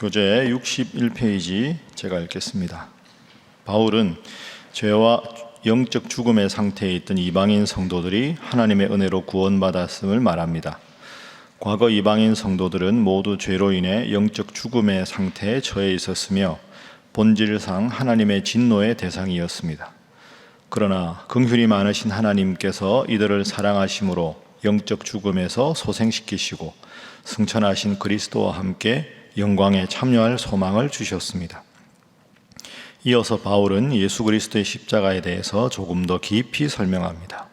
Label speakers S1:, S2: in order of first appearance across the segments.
S1: 교재 61페이지 제가 읽겠습니다. 바울은 죄와 영적 죽음의 상태에 있던 이방인 성도들이 하나님의 은혜로 구원받았음을 말합니다. 과거 이방인 성도들은 모두 죄로 인해 영적 죽음의 상태에 처해 있었으며 본질상 하나님의 진노의 대상이었습니다. 그러나 긍휼이 많으신 하나님께서 이들을 사랑하심으로 영적 죽음에서 소생시키시고 승천하신 그리스도와 함께 영광에 참여할 소망을 주셨습니다. 이어서 바울은 예수 그리스도의 십자가에 대해서 조금 더 깊이 설명합니다.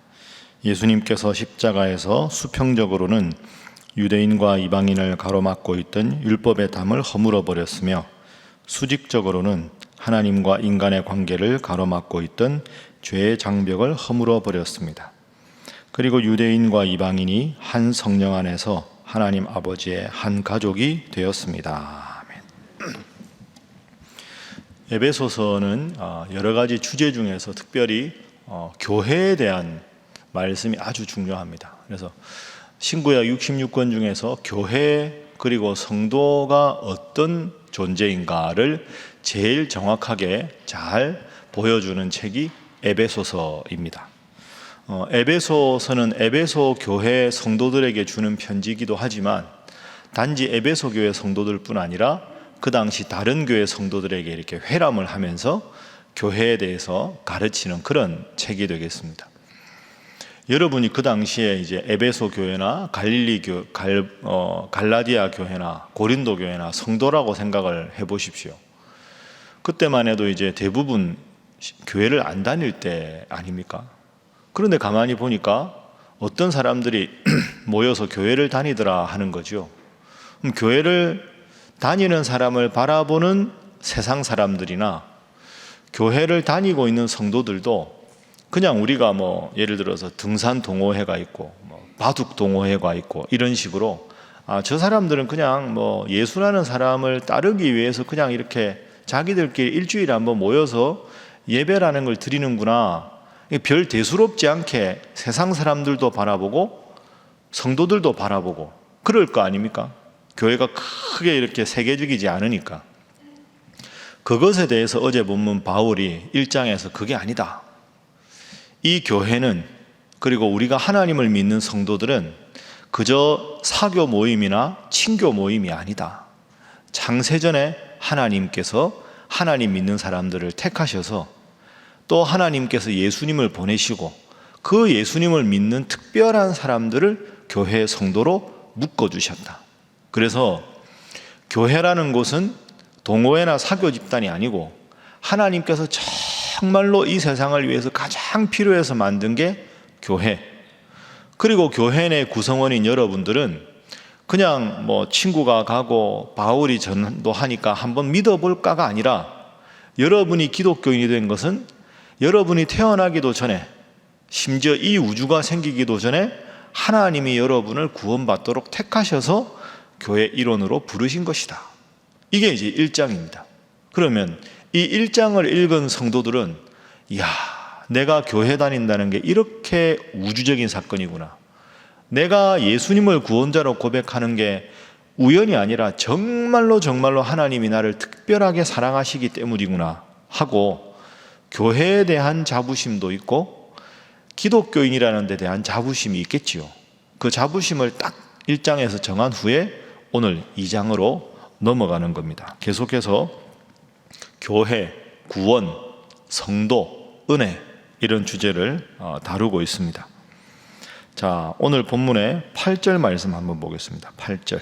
S1: 예수님께서 십자가에서 수평적으로는 유대인과 이방인을 가로막고 있던 율법의 담을 허물어 버렸으며 수직적으로는 하나님과 인간의 관계를 가로막고 있던 죄의 장벽을 허물어 버렸습니다. 그리고 유대인과 이방인이 한 성령 안에서 하나님 아버지의 한 가족이 되었습니다. 아멘. 에베소서는 여러 가지 주제 중에서 특별히 교회에 대한 말씀이 아주 중요합니다. 그래서 신구약 66권 중에서 교회 그리고 성도가 어떤 존재인가를 제일 정확하게 잘 보여주는 책이 에베소서입니다. 에베소서는 에베소 교회 성도들에게 주는 편지이기도 하지만 단지 에베소 교회 성도들뿐 아니라 그 당시 다른 교회 성도들에게 이렇게 회람을 하면서 교회에 대해서 가르치는 그런 책이 되겠습니다. 여러분이 그 당시에 이제 에베소 교회나 갈라디아 교회나 고린도 교회나 성도라고 생각을 해보십시오. 그때만 해도 이제 대부분 교회를 안 다닐 때 아닙니까? 그런데 가만히 보니까 어떤 사람들이 모여서 교회를 다니더라 하는 거죠. 교회를 다니는 사람을 바라보는 세상 사람들이나 교회를 다니고 있는 성도들도 그냥 우리가 예를 들어서 등산 동호회가 있고 바둑 동호회가 있고 이런 식으로 저 사람들은 그냥 예수라는 사람을 따르기 위해서 그냥 이렇게 자기들끼리 일주일에 한번 모여서 예배라는 걸 드리는구나. 별 대수롭지 않게 세상 사람들도 바라보고 성도들도 바라보고 그럴 거 아닙니까? 교회가 크게 이렇게 세계적이지 않으니까. 그것에 대해서 어제 본문 바울이 1장에서 그게 아니다. 이 교회는 그리고 우리가 하나님을 믿는 성도들은 그저 사교 모임이나 친교 모임이 아니다. 창세전에 하나님께서 하나님 믿는 사람들을 택하셔서 또 하나님께서 예수님을 보내시고 그 예수님을 믿는 특별한 사람들을 교회 성도로 묶어주셨다. 그래서 교회라는 곳은 동호회나 사교 집단이 아니고 하나님께서 정말로 이 세상을 위해서 가장 필요해서 만든 게 교회. 그리고 교회 내 구성원인 여러분들은 그냥 친구가 가고 바울이 전도하니까 한번 믿어볼까가 아니라 여러분이 기독교인이 된 것은 여러분이 태어나기도 전에 심지어 이 우주가 생기기도 전에 하나님이 여러분을 구원받도록 택하셔서 교회 일원으로 부르신 것이다. 이게 이제 1장입니다. 그러면 이 1장을 읽은 성도들은 내가 교회 다닌다는 게 이렇게 우주적인 사건이구나. 내가 예수님을 구원자로 고백하는 게 우연이 아니라 정말로 하나님이 나를 특별하게 사랑하시기 때문이구나 하고 교회에 대한 자부심도 있고 기독교인이라는 데 대한 자부심이 있겠지요. 그 자부심을 딱 1장에서 정한 후에 오늘 2장으로 넘어가는 겁니다. 계속해서 교회, 구원, 성도, 은혜 이런 주제를 다루고 있습니다. 자, 오늘 본문의 8절 말씀 한번 보겠습니다. 8절.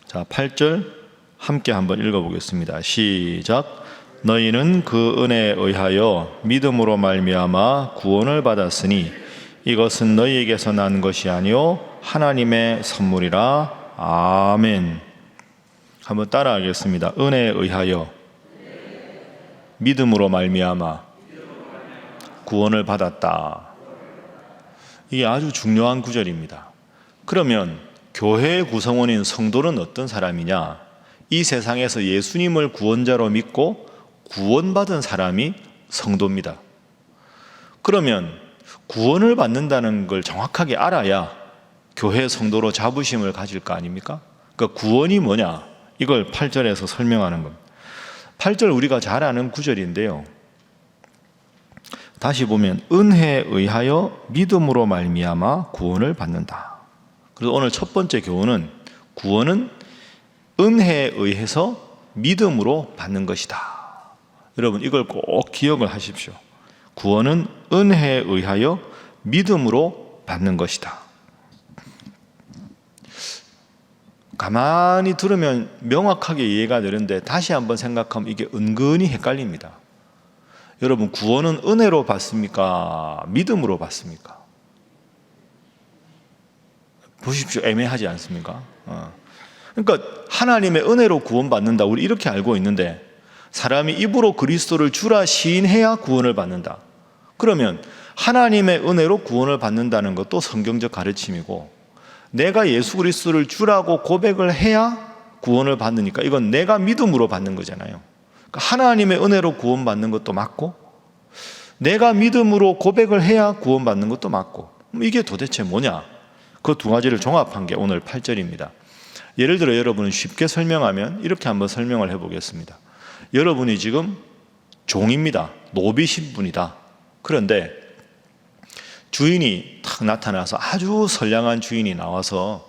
S1: 자, 8절 함께 한번 읽어보겠습니다. 시작. 너희는 그 은혜에 의하여 믿음으로 말미암아 구원을 받았으니 이것은 너희에게서 난 것이 아니요 하나님의 선물이라. 아멘. 한번 따라하겠습니다. 은혜에 의하여 믿음으로 말미암아 구원을 받았다. 이게 아주 중요한 구절입니다. 그러면 교회의 구성원인 성도는 어떤 사람이냐? 이 세상에서 예수님을 구원자로 믿고 구원받은 사람이 성도입니다. 그러면 구원을 받는다는 걸 정확하게 알아야 교회 성도로 자부심을 가질 거 아닙니까? 그러니까 구원이 뭐냐? 이걸 8절에서 설명하는 겁니다. 8절 우리가 잘 아는 구절인데요. 다시 보면 은혜에 의하여 믿음으로 말미암아 구원을 받는다. 그래서 오늘 첫 번째 교훈은 구원은 은혜에 의해서 믿음으로 받는 것이다. 여러분 이걸 꼭 기억을 하십시오. 구원은 은혜에 의하여 믿음으로 받는 것이다. 가만히 들으면 명확하게 이해가 되는데 다시 한번 생각하면 이게 은근히 헷갈립니다. 여러분 구원은 은혜로 받습니까? 믿음으로 받습니까? 보십시오. 애매하지 않습니까? 그러니까 하나님의 은혜로 구원받는다. 우리 이렇게 알고 있는데 사람이 입으로 그리스도를 주라 시인해야 구원을 받는다. 그러면 하나님의 은혜로 구원을 받는다는 것도 성경적 가르침이고 내가 예수 그리스도를 주라고 고백을 해야 구원을 받으니까 이건 내가 믿음으로 받는 거잖아요. 그러니까 하나님의 은혜로 구원받는 것도 맞고 내가 믿음으로 고백을 해야 구원받는 것도 맞고 이게 도대체 뭐냐? 그 두 가지를 종합한 게 오늘 8절입니다. 예를 들어 여러분은 쉽게 설명하면 이렇게 한번 설명을 해보겠습니다. 여러분이 지금 종입니다. 노비 신분이다. 그런데 주인이 탁 나타나서 아주 선량한 주인이 나와서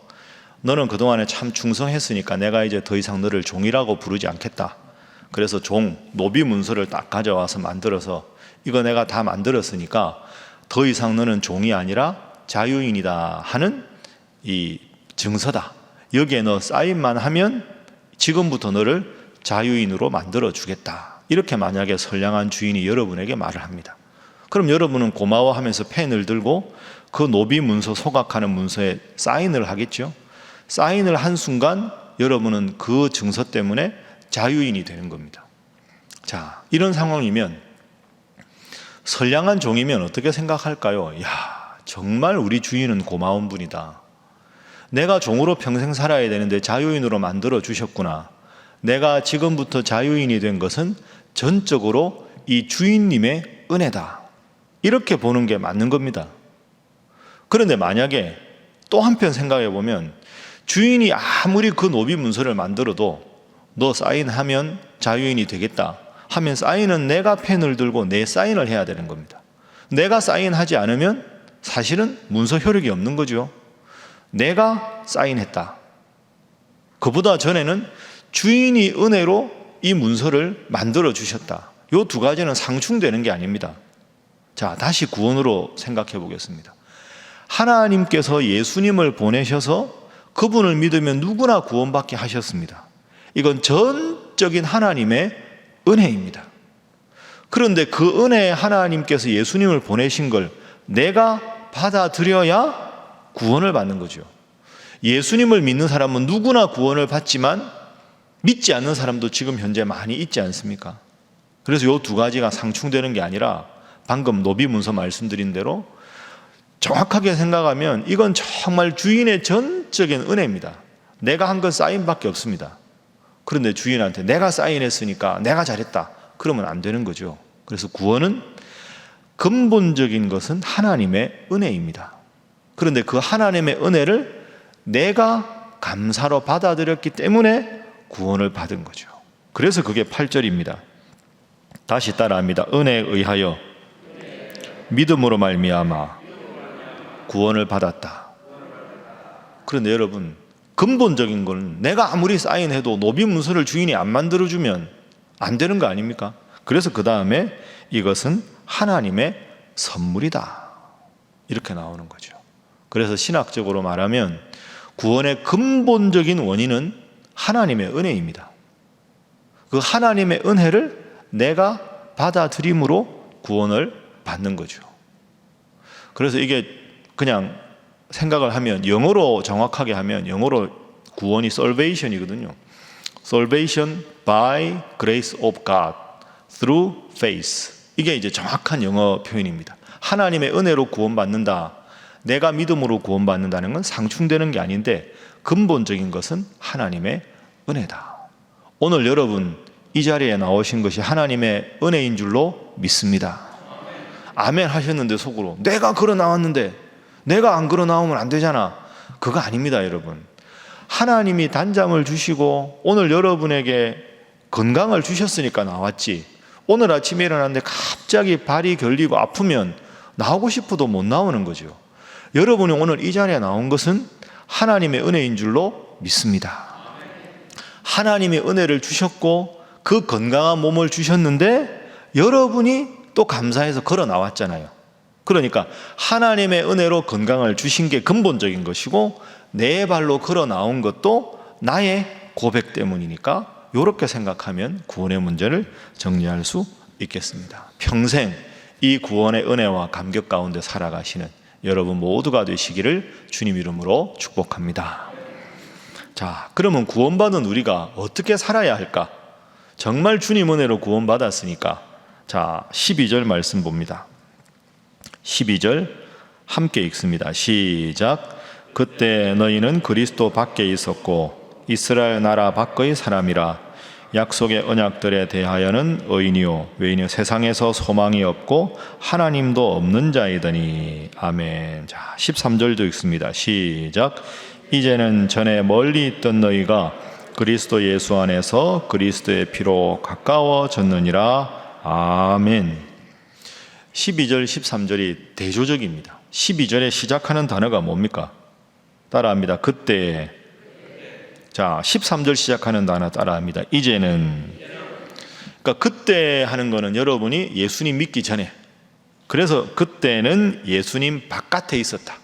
S1: 너는 그동안에 참 충성했으니까 내가 이제 더 이상 너를 종이라고 부르지 않겠다. 그래서 노비 문서를 딱 가져와서 만들어서 이거 내가 다 만들었으니까 더 이상 너는 종이 아니라 자유인이다 하는 이 증서다. 여기에 너 사인만 하면 지금부터 너를 자유인으로 만들어 주겠다. 이렇게 만약에 선량한 주인이 여러분에게 말을 합니다. 그럼 여러분은 고마워하면서 펜을 들고 그 노비 문서 소각하는 문서에 사인을 하겠죠. 사인을 한 순간 여러분은 그 증서 때문에 자유인이 되는 겁니다. 자, 이런 상황이면 선량한 종이면 어떻게 생각할까요? 야, 정말 우리 주인은 고마운 분이다. 내가 종으로 평생 살아야 되는데 자유인으로 만들어 주셨구나. 내가 지금부터 자유인이 된 것은 전적으로 이 주인님의 은혜다. 이렇게 보는 게 맞는 겁니다. 그런데 만약에 또 한편 생각해 보면 주인이 아무리 그 노비 문서를 만들어도 너 사인하면 자유인이 되겠다 하면 사인은 내가 펜을 들고 내 사인을 해야 되는 겁니다. 내가 사인하지 않으면 사실은 문서 효력이 없는 거죠. 내가 사인했다. 그보다 전에는 주인이 은혜로 이 문서를 만들어 주셨다. 이 두 가지는 상충되는 게 아닙니다. 자, 다시 구원으로 생각해 보겠습니다. 하나님께서 예수님을 보내셔서 그분을 믿으면 누구나 구원받게 하셨습니다. 이건 전적인 하나님의 은혜입니다. 그런데 그 은혜에 하나님께서 예수님을 보내신 걸 내가 받아들여야 구원을 받는 거죠. 예수님을 믿는 사람은 누구나 구원을 받지만 믿지 않는 사람도 지금 현재 많이 있지 않습니까? 그래서 이 두 가지가 상충되는 게 아니라 방금 노비 문서 말씀드린 대로 정확하게 생각하면 이건 정말 주인의 전적인 은혜입니다. 내가 한 건 사인밖에 없습니다. 그런데 주인한테 내가 사인했으니까 내가 잘했다. 그러면 안 되는 거죠. 그래서 구원은 근본적인 것은 하나님의 은혜입니다. 그런데 그 하나님의 은혜를 내가 감사로 받아들였기 때문에 구원을 받은 거죠. 그래서 그게 8절입니다. 다시 따라합니다. 은혜에 의하여 믿음으로 말미암아 구원을 받았다. 그런데 여러분, 근본적인 건 내가 아무리 사인해도 노비 문서를 주인이 안 만들어주면 안 되는 거 아닙니까? 그래서 그 다음에 이것은 하나님의 선물이다. 이렇게 나오는 거죠. 그래서 신학적으로 말하면 구원의 근본적인 원인은 하나님의 은혜입니다. 그 하나님의 은혜를 내가 받아들임으로 구원을 받는 거죠. 그래서 이게 그냥 생각을 하면 영어로 정확하게 하면 영어로 구원이 salvation이거든요. Salvation by grace of God through faith. 이게 이제 정확한 영어 표현입니다. 하나님의 은혜로 구원받는다. 내가 믿음으로 구원받는다는 건 상충되는 게 아닌데 근본적인 것은 하나님의 은혜다. 오늘 여러분 이 자리에 나오신 것이 하나님의 은혜인 줄로 믿습니다. 아멘 하셨는데 속으로 내가 걸어 나왔는데 내가 안 걸어 나오면 안 되잖아. 그거 아닙니다, 여러분. 하나님이 단잠을 주시고 오늘 여러분에게 건강을 주셨으니까 나왔지, 오늘 아침에 일어났는데 갑자기 발이 결리고 아프면 나오고 싶어도 못 나오는 거죠. 여러분이 오늘 이 자리에 나온 것은 하나님의 은혜인 줄로 믿습니다. 하나님의 은혜를 주셨고 그 건강한 몸을 주셨는데 여러분이 또 감사해서 걸어 나왔잖아요. 그러니까 하나님의 은혜로 건강을 주신 게 근본적인 것이고 내 발로 걸어 나온 것도 나의 고백 때문이니까 이렇게 생각하면 구원의 문제를 정리할 수 있겠습니다. 평생 이 구원의 은혜와 감격 가운데 살아가시는 여러분 모두가 되시기를 주님 이름으로 축복합니다. 자, 그러면 구원받은 우리가 어떻게 살아야 할까? 정말 주님 은혜로 구원받았으니까. 자, 12절 말씀 봅니다. 12절 함께 읽습니다. 시작. 그때 너희는 그리스도 밖에 있었고 이스라엘 나라 밖의 사람이라. 약속의 언약들에 대하여는 의인이요 외인이요 세상에서 소망이 없고 하나님도 없는 자이더니. 아멘. 자, 13절도 읽습니다. 시작. 이제는 전에 멀리 있던 너희가 그리스도 예수 안에서 그리스도의 피로 가까워졌느니라. 아멘. 12절 13절이 대조적입니다. 12절에 시작하는 단어가 뭡니까? 따라합니다. 그때. 자, 13절 시작하는 단어 따라합니다. 이제는. 그러니까 그때 하는 거는 여러분이 예수님 믿기 전에, 그래서 그때는 예수님 바깥에 있었다.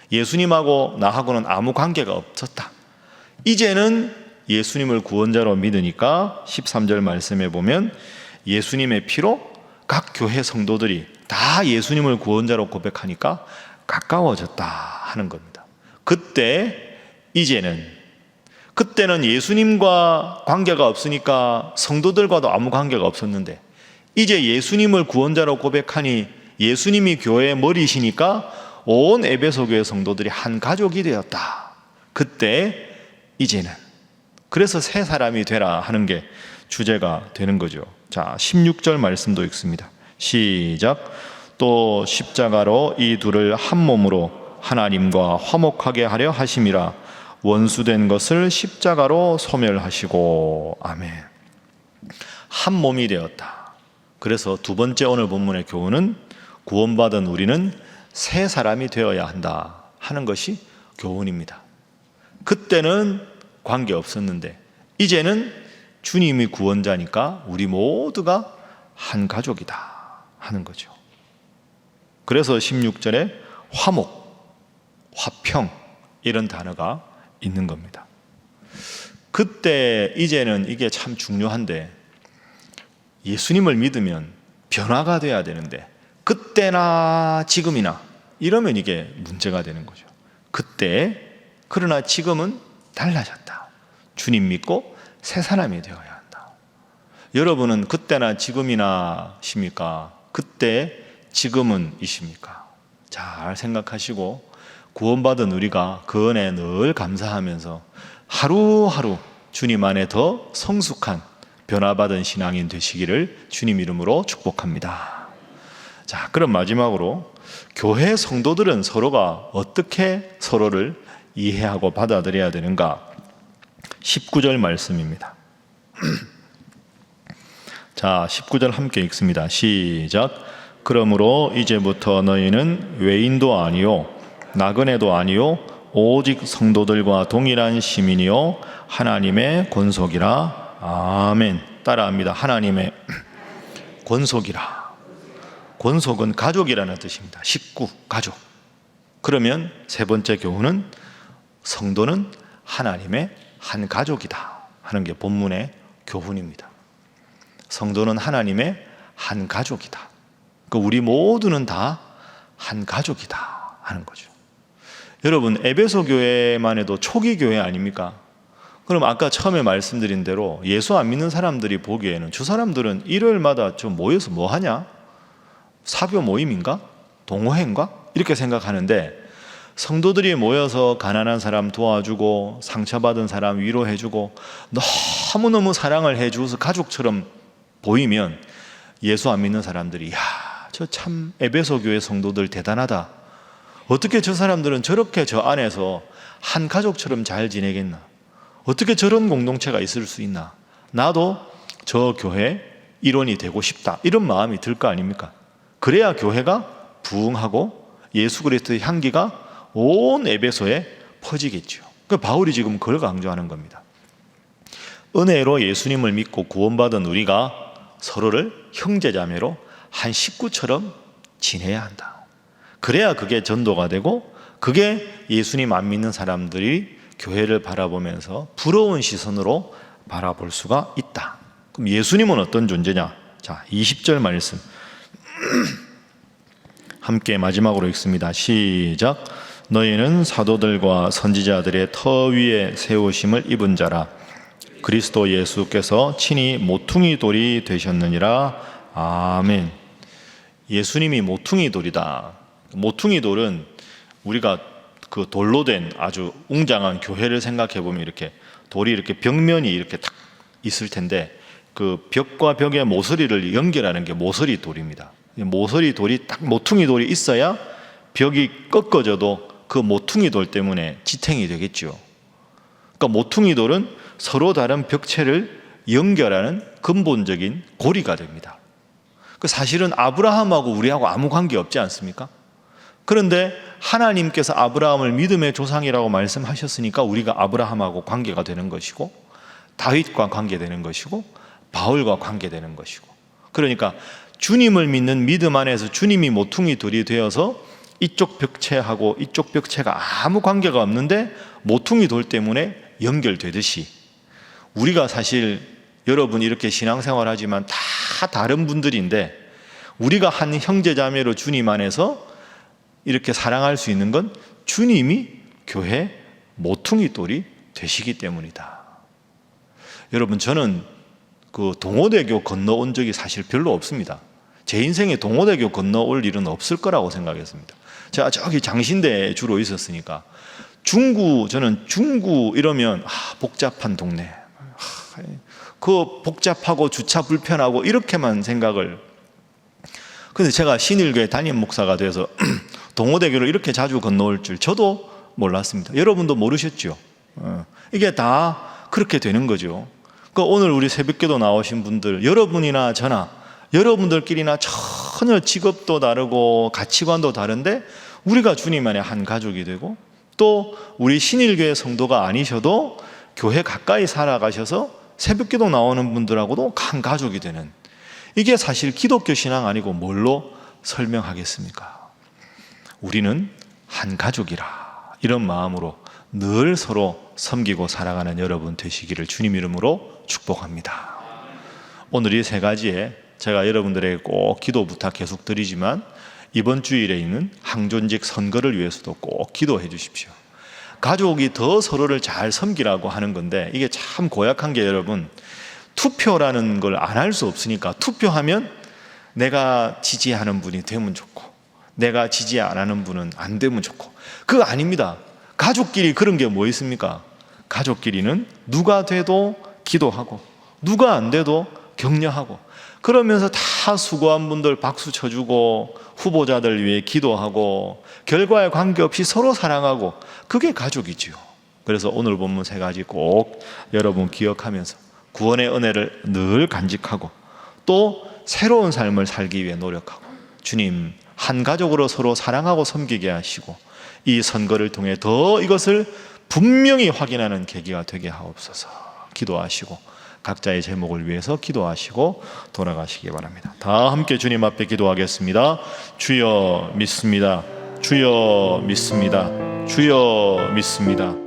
S1: 예수님하고 나하고는 아무 관계가 없었다. 이제는 예수님을 구원자로 믿으니까 13절 말씀에 보면 예수님의 피로 각 교회 성도들이 다 예수님을 구원자로 고백하니까 가까워졌다 하는 겁니다. 그때, 이제는. 그때는 예수님과 관계가 없으니까 성도들과도 아무 관계가 없었는데 이제 예수님을 구원자로 고백하니 예수님이 교회의 머리시니까 온 에베소 교회 성도들이 한 가족이 되었다. 그때, 이제는. 그래서 새 사람이 되라 하는 게 주제가 되는 거죠. 자, 16절 말씀도 읽습니다. 시작. 또 십자가로 이 둘을 한 몸으로 하나님과 화목하게 하려 하심이라. 원수된 것을 십자가로 소멸하시고. 아멘. 한 몸이 되었다. 그래서 두 번째 오늘 본문의 교훈은 구원받은 우리는 새 사람이 되어야 한다 하는 것이 교훈입니다. 그때는 관계 없었는데 이제는 주님이 구원자니까 우리 모두가 한 가족이다 하는 거죠. 그래서 16절에 화목, 화평 이런 단어가 있는 겁니다. 그때, 이제는 이게 참 중요한데 예수님을 믿으면 변화가 돼야 되는데 그때나 지금이나 이러면 이게 문제가 되는 거죠. 그때, 그러나 지금은 달라졌다. 주님 믿고 새 사람이 되어야 한다. 여러분은 그때나 지금이나 십니까? 그때, 지금은 이십니까? 잘 생각하시고 구원받은 우리가 그 은혜에 늘 감사하면서 하루하루 주님 안에 더 성숙한 변화받은 신앙인 되시기를 주님 이름으로 축복합니다. 자, 그럼 마지막으로 교회 성도들은 서로가 어떻게 서로를 이해하고 받아들여야 되는가? 19절 말씀입니다. 자, 19절 함께 읽습니다. 시작. 그러므로 이제부터 너희는 외인도 아니요 나그네도 아니요 오직 성도들과 동일한 시민이요 하나님의 권속이라. 아멘. 따라합니다. 하나님의 권속이라. 권속은 가족이라는 뜻입니다. 식구, 가족. 그러면 세 번째 교훈은 성도는 하나님의 한 가족이다 하는 게 본문의 교훈입니다. 성도는 하나님의 한 가족이다. 그러니까 우리 모두는 다 한 가족이다 하는 거죠. 여러분, 에베소 교회만 해도 초기 교회 아닙니까? 그럼 아까 처음에 말씀드린 대로 예수 안 믿는 사람들이 보기에는 저 사람들은 일요일마다 좀 모여서 뭐 하냐? 사교 모임인가? 동호회인가? 이렇게 생각하는데 성도들이 모여서 가난한 사람 도와주고 상처받은 사람 위로해주고 너무너무 사랑을 해주어서 가족처럼 보이면 예수 안 믿는 사람들이 야, 저 참 에베소 교회 성도들 대단하다. 어떻게 저 사람들은 저렇게 저 안에서 한 가족처럼 잘 지내겠나? 어떻게 저런 공동체가 있을 수 있나? 나도 저 교회 일원이 되고 싶다. 이런 마음이 들 거 아닙니까? 그래야 교회가 부흥하고 예수 그리스도의 향기가 온 에베소에 퍼지겠죠. 그 바울이 지금 그걸 강조하는 겁니다. 은혜로 예수님을 믿고 구원받은 우리가 서로를 형제자매로 한 식구처럼 지내야 한다. 그래야 그게 전도가 되고, 그게 예수님 안 믿는 사람들이 교회를 바라보면서 부러운 시선으로 바라볼 수가 있다. 그럼 예수님은 어떤 존재냐? 자, 20절 말씀 함께 마지막으로 읽습니다. 시작. 너희는 사도들과 선지자들의 터 위에 세우심을 입은 자라. 그리스도 예수께서 친히 모퉁이 돌이 되셨느니라. 아멘. 예수님이 모퉁이 돌이다. 모퉁이 돌은 우리가 그 돌로 된 아주 웅장한 교회를 생각해 보면 이렇게 돌이 이렇게 벽면이 이렇게 딱 있을 텐데, 그 벽과 벽의 모서리를 연결하는 게 모서리 돌입니다. 모서리 돌이 딱 모퉁이 돌이 있어야 벽이 꺾어져도 그 모퉁이 돌 때문에 지탱이 되겠죠. 그러니까 모퉁이 돌은 서로 다른 벽체를 연결하는 근본적인 고리가 됩니다. 그 사실은 아브라함하고 우리하고 아무 관계 없지 않습니까? 그런데 하나님께서 아브라함을 믿음의 조상이라고 말씀하셨으니까 우리가 아브라함하고 관계가 되는 것이고, 다윗과 관계되는 것이고, 바울과 관계되는 것이고, 그러니까 주님을 믿는 믿음 안에서 주님이 모퉁이 돌이 되어서 이쪽 벽체하고 이쪽 벽체가 아무 관계가 없는데 모퉁이 돌 때문에 연결되듯이, 우리가 사실 여러분 이렇게 신앙생활 하지만 다 다른 분들인데 우리가 한 형제자매로 주님 안에서 이렇게 사랑할 수 있는 건 주님이 교회 모퉁이 돌이 되시기 때문이다. 여러분, 저는 그 동호대교 건너온 적이 사실 별로 없습니다. 제 인생에 동호대교 건너올 일은 없을 거라고 생각했습니다. 제가 저기 장신대에 주로 있었으니까 저는 중구 이러면 복잡한 동네, 그 복잡하고 주차 불편하고 이렇게만 생각을. 근데 제가 신일교회 담임 목사가 돼서 동호대교를 이렇게 자주 건너올 줄 저도 몰랐습니다. 여러분도 모르셨죠? 이게 다 그렇게 되는 거죠. 그러니까 오늘 우리 새벽기도 나오신 분들, 여러분이나 저나 여러분들끼리나 전혀 직업도 다르고 가치관도 다른데 우리가 주님 안에 한 가족이 되고, 또 우리 신일교회 성도가 아니셔도 교회 가까이 살아가셔서 새벽기도 나오는 분들하고도 한 가족이 되는, 이게 사실 기독교 신앙 아니고 뭘로 설명하겠습니까? 우리는 한 가족이라, 이런 마음으로 늘 서로 섬기고 살아가는 여러분 되시기를 주님 이름으로 축복합니다. 오늘 이 세 가지에 제가 여러분들에게 꼭 기도 부탁 계속 드리지만, 이번 주일에 있는 항존직 선거를 위해서도 꼭 기도해 주십시오. 가족이 더 서로를 잘 섬기라고 하는 건데, 이게 참 고약한 게, 여러분, 투표라는 걸 안 할 수 없으니까 투표하면 내가 지지하는 분이 되면 좋고 내가 지지 안 하는 분은 안 되면 좋고, 그거 아닙니다. 가족끼리 그런 게 뭐 있습니까? 가족끼리는 누가 돼도 기도하고 누가 안 돼도 격려하고, 그러면서 다 수고한 분들 박수 쳐주고 후보자들 위해 기도하고 결과에 관계없이 서로 사랑하고, 그게 가족이지요. 그래서 오늘 본문 세 가지 꼭 여러분 기억하면서 구원의 은혜를 늘 간직하고 또 새로운 삶을 살기 위해 노력하고, 주님 한 가족으로 서로 사랑하고 섬기게 하시고 이 선거를 통해 더 이것을 분명히 확인하는 계기가 되게 하옵소서. 기도하시고 각자의 제목을 위해서 기도하시고 돌아가시기 바랍니다. 다 함께 주님 앞에 기도하겠습니다. 주여 믿습니다. 주여 믿습니다. 주여 믿습니다.